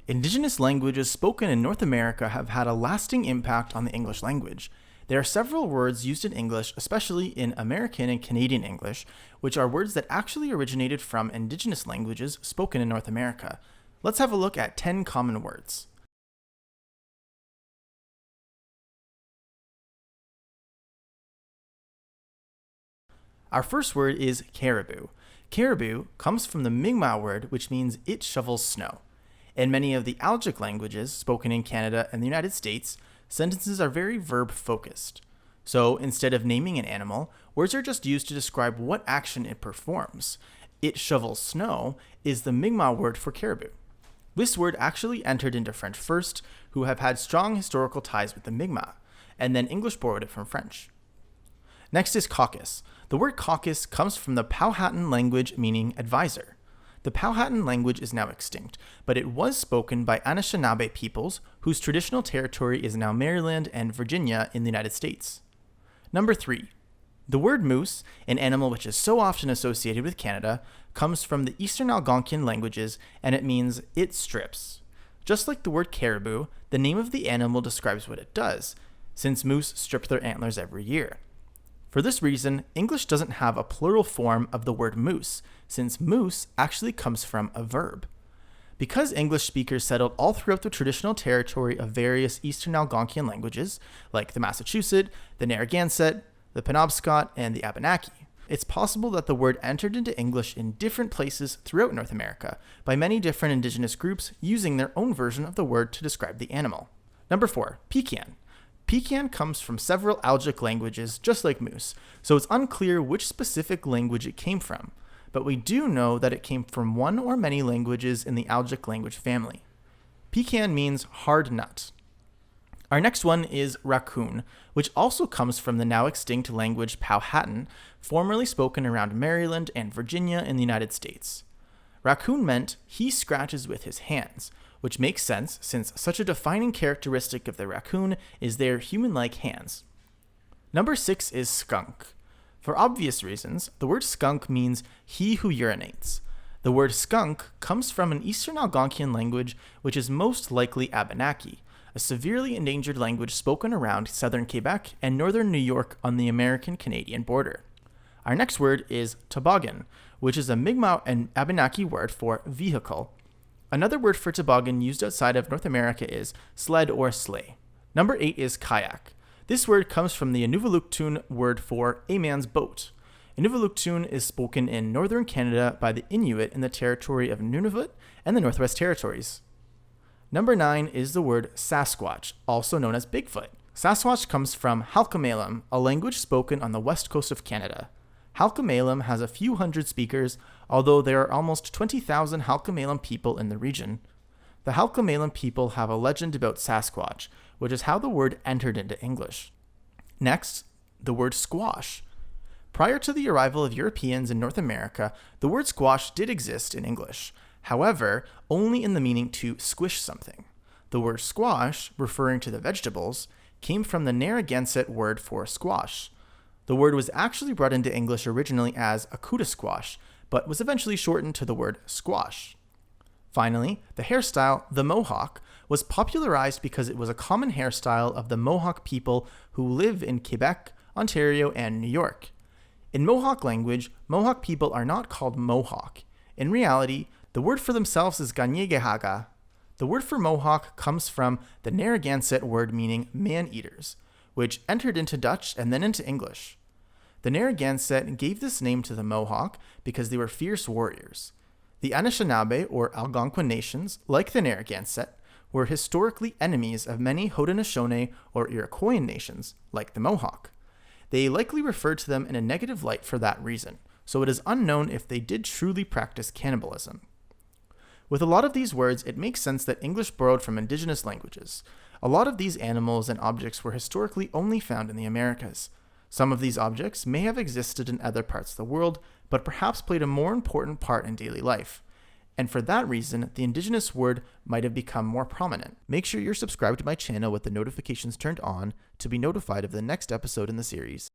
Indigenous languages spoken in North America have had a lasting impact on the English language. There are several words used in English, especially in American and Canadian English, which are words that actually originated from Indigenous languages spoken in North America. Let's have a look at 10 common words. Our first word is caribou. Caribou comes from the Mi'kmaq word, which means it shovels snow. In many of the Algic languages spoken in Canada and the United States, sentences are very verb-focused. So instead of naming an animal, words are just used to describe what action it performs. It shovels snow is the Mi'kmaq word for caribou. This word actually entered into French first, who have had strong historical ties with the Mi'kmaq, and then English borrowed it from French. Next is caucus. The word caucus comes from the Powhatan language meaning advisor. The Powhatan language is now extinct, but it was spoken by Anishinaabe peoples, whose traditional territory is now Maryland and Virginia in the United States. Number 3. The word moose, an animal which is so often associated with Canada, comes from the Eastern Algonquian languages, and it means it strips. Just like the word caribou, the name of the animal describes what it does, since moose strip their antlers every year. For this reason, English doesn't have a plural form of the word moose, since moose actually comes from a verb. Because English speakers settled all throughout the traditional territory of various Eastern Algonquian languages, like the Massachusetts, the Narragansett, the Penobscot, and the Abenaki, it's possible that the word entered into English in different places throughout North America by many different indigenous groups using their own version of the word to describe the animal. Number 4. Pecan. Pecan comes from several Algic languages, just like moose, so it's unclear which specific language it came from, but we do know that it came from one or many languages in the Algic language family. Pecan means hard nut. Our next one is raccoon, which also comes from the now extinct language Powhatan, formerly spoken around Maryland and Virginia in the United States. Raccoon meant he scratches with his hands, which makes sense since such a defining characteristic of the raccoon is their human-like hands. Number 6 is skunk. For obvious reasons, the word skunk means he who urinates. The word skunk comes from an Eastern Algonquian language which is most likely Abenaki, a severely endangered language spoken around southern Quebec and northern New York on the American-Canadian border. Our next word is toboggan, which is a Mi'kmaq and Abenaki word for vehicle. Another word for toboggan used outside of North America is sled or sleigh. Number 8 is kayak. This word comes from the Inuvialuktun word for a man's boat. Inuvialuktun is spoken in northern Canada by the Inuit in the territory of Nunavut and the Northwest Territories. Number 9 is the word Sasquatch, also known as Bigfoot. Sasquatch comes from Halkomelem, a language spoken on the west coast of Canada. Halkomelem has a few hundred speakers, although there are almost 20,000 Halkomelem people in the region. The Halkomelem people have a legend about Sasquatch, which is how the word entered into English. Next, the word squash. Prior to the arrival of Europeans in North America, the word squash did exist in English. However, only in the meaning to squish something. The word squash, referring to the vegetables, came from the Narragansett word for squash. The word was actually brought into English originally as akuta squash, but was eventually shortened to the word squash. Finally, the hairstyle, the Mohawk, was popularized because it was a common hairstyle of the Mohawk people who live in Quebec, Ontario, and New York. In Mohawk language, Mohawk people are not called Mohawk. In reality, the word for themselves is Ganyegehaga. The word for Mohawk comes from the Narragansett word meaning man-eaters, which entered into Dutch and then into English. The Narragansett gave this name to the Mohawk because they were fierce warriors. The Anishinaabe, or Algonquin nations, like the Narragansett, were historically enemies of many Haudenosaunee or Iroquoian nations, like the Mohawk. They likely referred to them in a negative light for that reason, so it is unknown if they did truly practice cannibalism. With a lot of these words, it makes sense that English borrowed from indigenous languages. A lot of these animals and objects were historically only found in the Americas. Some of these objects may have existed in other parts of the world, but perhaps played a more important part in daily life. And for that reason, the indigenous word might have become more prominent. Make sure you're subscribed to my channel with the notifications turned on to be notified of the next episode in the series.